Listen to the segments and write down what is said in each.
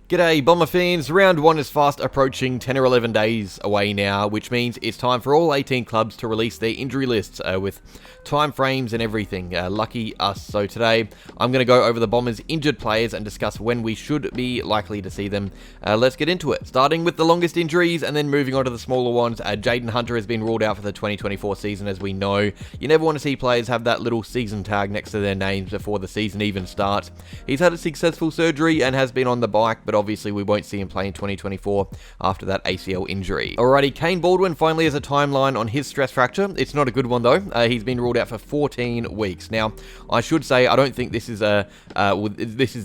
G'day Bomber fans, round 1 is fast approaching 10 or 11 days away now, which means it's time for all 18 clubs to release their injury lists with time frames and everything. Lucky us. So today I'm going to go over the Bombers' injured players and discuss when we should be likely to see them. Let's get into it. Starting with the longest injuries and then moving on to the smaller ones. Jaden Hunter has been ruled out for the 2024 season, as we know. You never want to see players have that little season tag next to their names before the season even starts. He's had a successful surgery and has been on the bike, but obviously we won't see him play in 2024 after that ACL injury. Alrighty, Kane Baldwin finally has a timeline on his stress fracture. It's not a good one though. He's been ruled out for 14 weeks. Now, I should say I don't think this is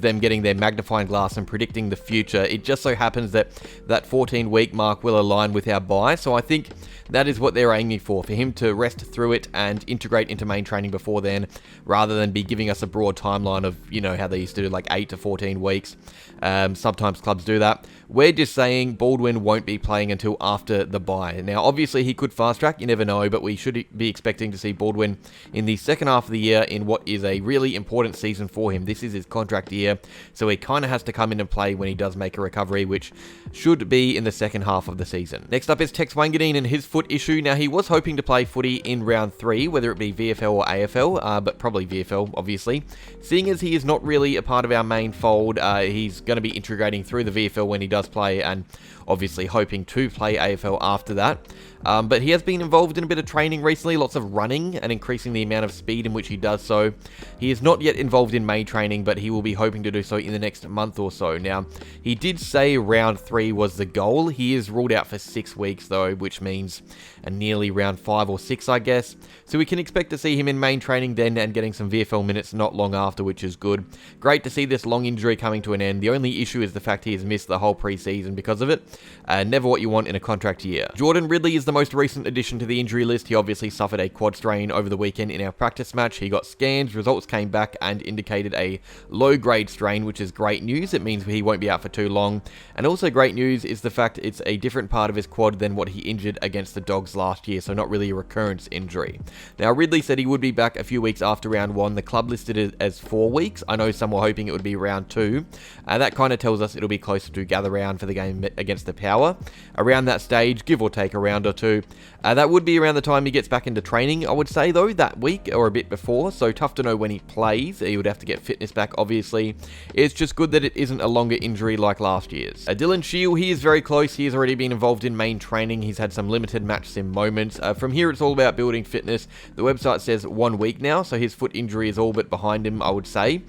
them getting their magnifying glass and predicting the future. It just so happens that that 14-week mark will align with our bye, so I think that is what they're aiming for him to rest through it and integrate into main training before then, rather than be giving us a broad timeline of, you know, how they used to do like 8 to 14 weeks. Sometimes clubs do that. We're just saying Baldwin won't be playing until after the bye. Now, obviously, he could fast track, you never know, but we should be expecting to see Baldwin in the second half of the year in what is a really important season for him. This is his contract year, so he kind of has to come in and play when he does make a recovery, which should be in the second half of the season. Next up is Tex Wangadeen and his foot issue. Now, he was hoping to play footy in round 3, whether it be VFL or AFL, but probably VFL, obviously. Seeing as he is not really a part of our main fold, he's going to be integrating through the VFL when he does play, and obviously hoping to play AFL after that. But he has been involved in a bit of training recently, lots of running and increasing the amount of speed in which he does so. He is not yet involved in May training, but he will be hoping to do so in the next month or so. Now, he did say round 3 was the goal. He is ruled out for 6 weeks though, which means nearly round 5 or 6, I guess. So we can expect to see him in main training then and getting some VFL minutes not long after, which is good. Great to see this long injury coming to an end. The only issue is the fact he has missed the whole preseason because of it. Never what you want in a contract year. Jordan Ridley is the most recent addition to the injury list. He obviously suffered a quad strain over the weekend in our practice match. He got scans, results came back and indicated a low-grade strain, which is great news. It means he won't be out for too long. And also great news is the fact it's a different part of his quad than what he injured against the Dogs last year, so not really a recurrence injury. Now, Ridley said he would be back a few weeks after round 1. The club listed it as 4 weeks. I know some were hoping it would be round 2. That kind of tells us it'll be closer to gather round for the game against the Power. Around that stage, give or take a round or 2. That would be around the time he gets back into training, I would say, though, that week or a bit before, so tough to know when he plays. He would have to get fitness back, obviously. It's just good that it isn't a longer injury like last year's. Dylan Shield, he is very close. He has already been involved in main training. He's had some limited match sim moments. From here, it's all about building fitness. The website says 1 week now, so his foot injury is all but behind him, I would say.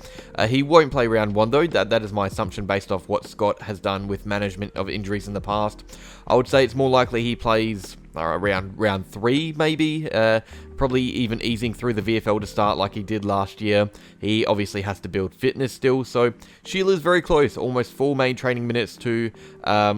He won't play round 1, though. That is my assumption based off what Scott has done with management of injuries in the past. I would say it's more likely he plays around round 3, maybe. Probably even easing through the VFL to start like he did last year. He obviously has to build fitness still, so Sheila's very close, almost full main training minutes too,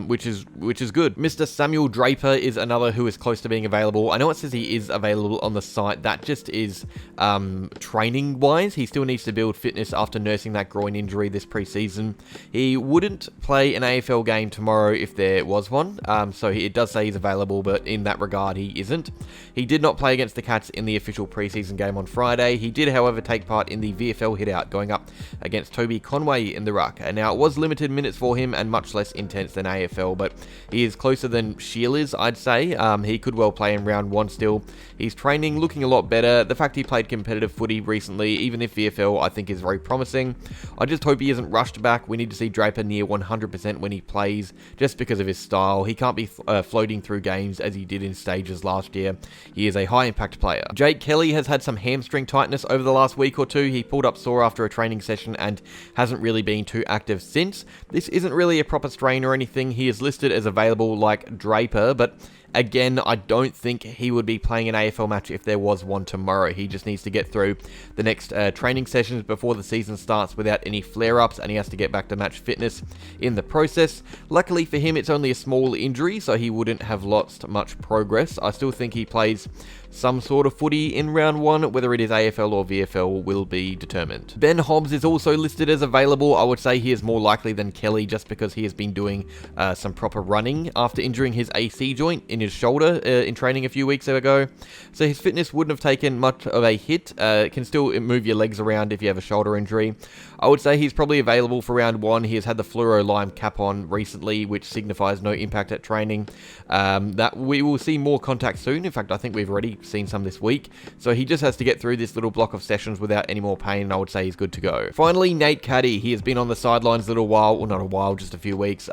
which is good. Mr. Samuel Draper is another who is close to being available. I know it says he is available on the site. That just is training-wise. He still needs to build fitness after nursing that groin injury this preseason. He wouldn't play an AFL game tomorrow if there was one, so it does say he's available, but in that regard, he isn't. He did not play against the Cats in the official preseason game on Friday. He did, however, take part in the VFL hit-out, going up against Toby Conway in the ruck. And now, it was limited minutes for him and much less intense than AFL, but he is closer than Shield is, I'd say. He could well play in round 1 still. He's training, looking a lot better. The fact he played competitive footy recently, even if VFL, I think is very promising. I just hope he isn't rushed back. We need to see Draper near 100% when he plays, just because of his style. He can't be floating through games as he did in stages last year. He is a high-impact player. Jake Kelly has had some hamstring tightness over the last week or 2. He pulled up sore after a training session and hasn't really been too active since. This isn't really a proper strain or anything. He is listed as available like Draper, but again, I don't think he would be playing an AFL match if there was one tomorrow. He just needs to get through the next training sessions before the season starts without any flare-ups, and he has to get back to match fitness in the process. Luckily for him, it's only a small injury, so he wouldn't have lost much progress. I still think he plays some sort of footy in round 1, whether it is AFL or VFL will be determined. Ben Hobbs is also listed as available. I would say he is more likely than Kelly just because he has been doing some proper running after injuring his AC joint in his shoulder in training a few weeks ago. So his fitness wouldn't have taken much of a hit. Can still move your legs around if you have a shoulder injury. I would say he's probably available for round 1. He has had the fluoro lime cap on recently, which signifies no impact at training. That we will see more contact soon. In fact, I think we've already seen some this week. So he just has to get through this little block of sessions without any more pain, and I would say he's good to go. Finally, Nate Caddy. He has been on the sidelines a little while, well, not a while, just a few weeks.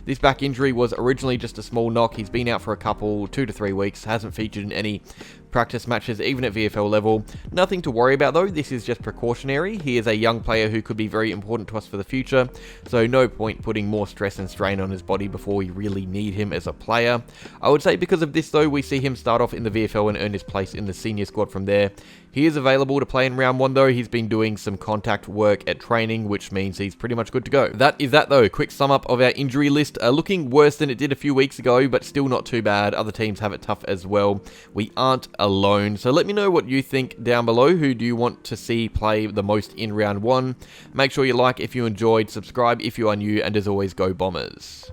This back injury was originally just a small knock. He's been out for a couple, 2 to 3 weeks, hasn't featured in any practice matches, even at VFL level. Nothing to worry about though, this is just precautionary. He is a young player who could be very important to us for the future, so no point putting more stress and strain on his body before we really need him as a player. I would say because of this though, we see him start off in the VFL and earn his place in the senior squad from there. He is available to play in round 1 though. He's been doing some contact work at training, which means he's pretty much good to go. That is that though. Quick sum up of our injury list. Looking worse than it did a few weeks ago, but still not too bad. Other teams have it tough as well. We aren't alone. So let me know what you think down below. Who do you want to see play the most in round 1? Make sure you like if you enjoyed, subscribe if you are new, and as always, go Bombers.